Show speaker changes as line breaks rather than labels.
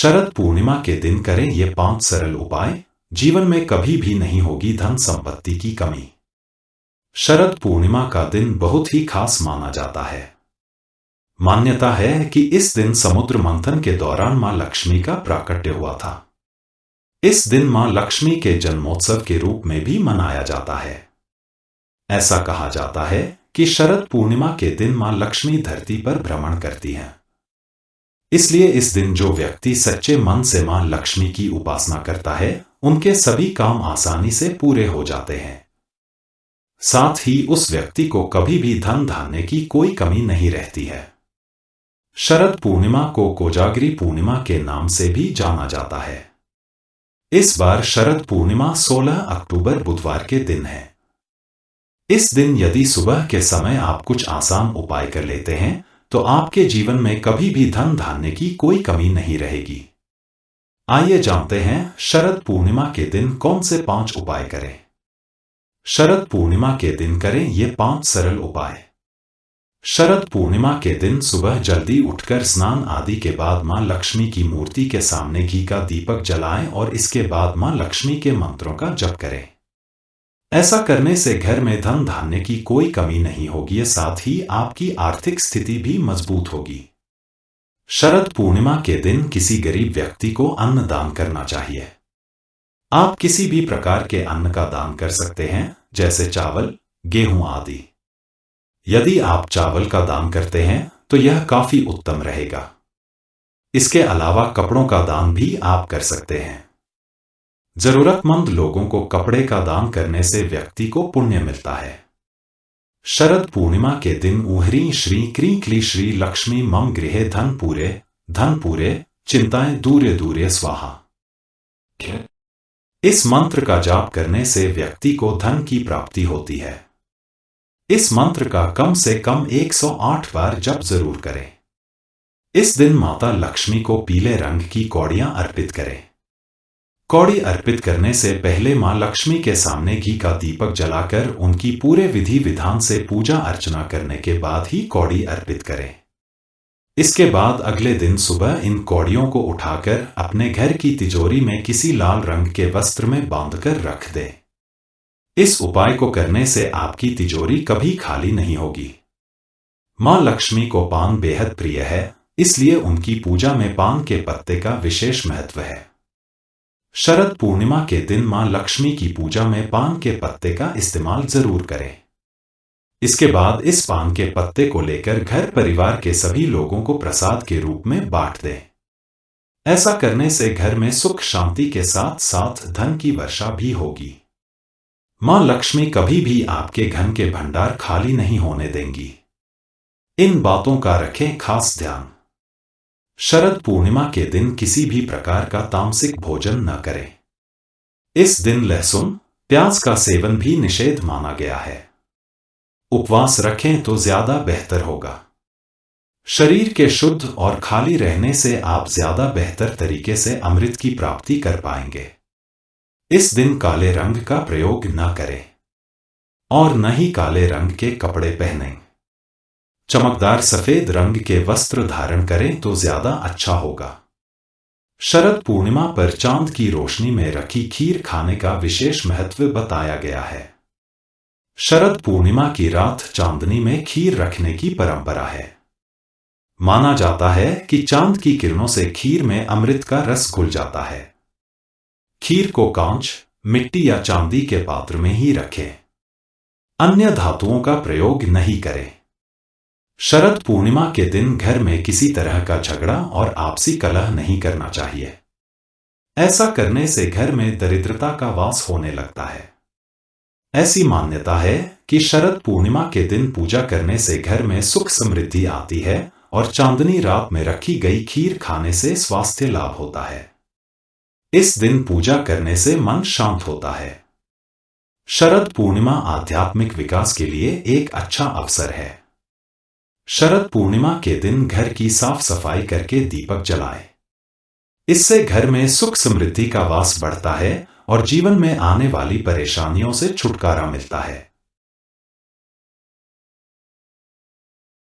शरद पूर्णिमा के दिन करें ये 5 सरल उपाय। जीवन में कभी भी नहीं होगी धन संपत्ति की कमी। शरद पूर्णिमा का दिन बहुत ही खास माना जाता है। मान्यता है कि इस दिन समुद्र मंथन के दौरान मां लक्ष्मी का प्राकट्य हुआ था। इस दिन मां लक्ष्मी के जन्मोत्सव के रूप में भी मनाया जाता है। ऐसा कहा जाता है कि शरद पूर्णिमा के दिन मां लक्ष्मी धरती पर भ्रमण करती हैं। इसलिए इस दिन जो व्यक्ति सच्चे मन से मां लक्ष्मी की उपासना करता है, उनके सभी काम आसानी से पूरे हो जाते हैं। साथ ही उस व्यक्ति को कभी भी धन धान्य की कोई कमी नहीं रहती है। शरद पूर्णिमा को कोजागरी पूर्णिमा के नाम से भी जाना जाता है। इस बार शरद पूर्णिमा 16 अक्टूबर बुधवार के दिन है। इस दिन यदि सुबह के समय आप कुछ आसान उपाय कर लेते हैं तो आपके जीवन में कभी भी धन धान्य की कोई कमी नहीं रहेगी। आइए जानते हैं शरद पूर्णिमा के दिन कौन से 5 उपाय करें। शरद पूर्णिमा के दिन करें ये 5 सरल उपाय। शरद पूर्णिमा के दिन सुबह जल्दी उठकर स्नान आदि के बाद मां लक्ष्मी की मूर्ति के सामने घी का दीपक जलाएं और इसके बाद मां लक्ष्मी के मंत्रों का जप करें। ऐसा करने से घर में धन धान्य की कोई कमी नहीं होगी, साथ ही आपकी आर्थिक स्थिति भी मजबूत होगी। शरद पूर्णिमा के दिन किसी गरीब व्यक्ति को अन्न दान करना चाहिए। आप किसी भी प्रकार के अन्न का दान कर सकते हैं, जैसे चावल, गेहूं आदि। यदि आप चावल का दान करते हैं तो यह काफी उत्तम रहेगा। इसके अलावा कपड़ों का दान भी आप कर सकते हैं। जरूरतमंद लोगों को कपड़े का दान करने से व्यक्ति को पुण्य मिलता है। शरद पूर्णिमा के दिन ह्रीं श्री क्रीं क्ली श्री लक्ष्मी मम गृहे धन पूरे चिंताएं दूरे दूरे स्वाहा। इस मंत्र का जाप करने से व्यक्ति को धन की प्राप्ति होती है। इस मंत्र का कम से कम 108 बार जप जरूर करें। इस दिन माता लक्ष्मी को पीले रंग की कौड़ियां अर्पित करें। कौड़ी अर्पित करने से पहले मां लक्ष्मी के सामने घी का दीपक जलाकर उनकी पूरे विधि विधान से पूजा अर्चना करने के बाद ही कौड़ी अर्पित करें। इसके बाद अगले दिन सुबह इन कौड़ियों को उठाकर अपने घर की तिजोरी में किसी लाल रंग के वस्त्र में बांधकर रख दें। इस उपाय को करने से आपकी तिजोरी कभी खाली नहीं होगी। मां लक्ष्मी को पान बेहद प्रिय है, इसलिए उनकी पूजा में पान के पत्ते का विशेष महत्व है। शरद पूर्णिमा के दिन मां लक्ष्मी की पूजा में पान के पत्ते का इस्तेमाल जरूर करें। इसके बाद इस पान के पत्ते को लेकर घर परिवार के सभी लोगों को प्रसाद के रूप में बांट दें। ऐसा करने से घर में सुख शांति के साथ साथ धन की वर्षा भी होगी। मां लक्ष्मी कभी भी आपके धन के भंडार खाली नहीं होने देंगी। इन बातों का रखें खास ध्यान। शरद पूर्णिमा के दिन किसी भी प्रकार का तामसिक भोजन न करें। इस दिन लहसुन, प्याज का सेवन भी निषेध माना गया है। उपवास रखें तो ज्यादा बेहतर होगा। शरीर के शुद्ध और खाली रहने से आप ज्यादा बेहतर तरीके से अमृत की प्राप्ति कर पाएंगे। इस दिन काले रंग का प्रयोग न करें और न ही काले रंग के कपड़े पहनें। चमकदार सफेद रंग के वस्त्र धारण करें तो ज्यादा अच्छा होगा। शरद पूर्णिमा पर चांद की रोशनी में रखी खीर खाने का विशेष महत्व बताया गया है। शरद पूर्णिमा की रात चांदनी में खीर रखने की परंपरा है। माना जाता है कि चांद की किरणों से खीर में अमृत का रस घुल जाता है। खीर को कांच, मिट्टी या चांदी के पात्र में ही रखें। अन्य धातुओं का प्रयोग नहीं करें। शरद पूर्णिमा के दिन घर में किसी तरह का झगड़ा और आपसी कलह नहीं करना चाहिए। ऐसा करने से घर में दरिद्रता का वास होने लगता है। ऐसी मान्यता है कि शरद पूर्णिमा के दिन पूजा करने से घर में सुख समृद्धि आती है और चांदनी रात में रखी गई खीर खाने से स्वास्थ्य लाभ होता है। इस दिन पूजा करने से मन शांत होता है। शरद पूर्णिमा आध्यात्मिक विकास के लिए एक अच्छा अवसर है। शरद पूर्णिमा के दिन घर की साफ सफाई करके दीपक जलाएं। इससे घर में सुख समृद्धि का वास बढ़ता है और जीवन में आने वाली परेशानियों से छुटकारा मिलता है।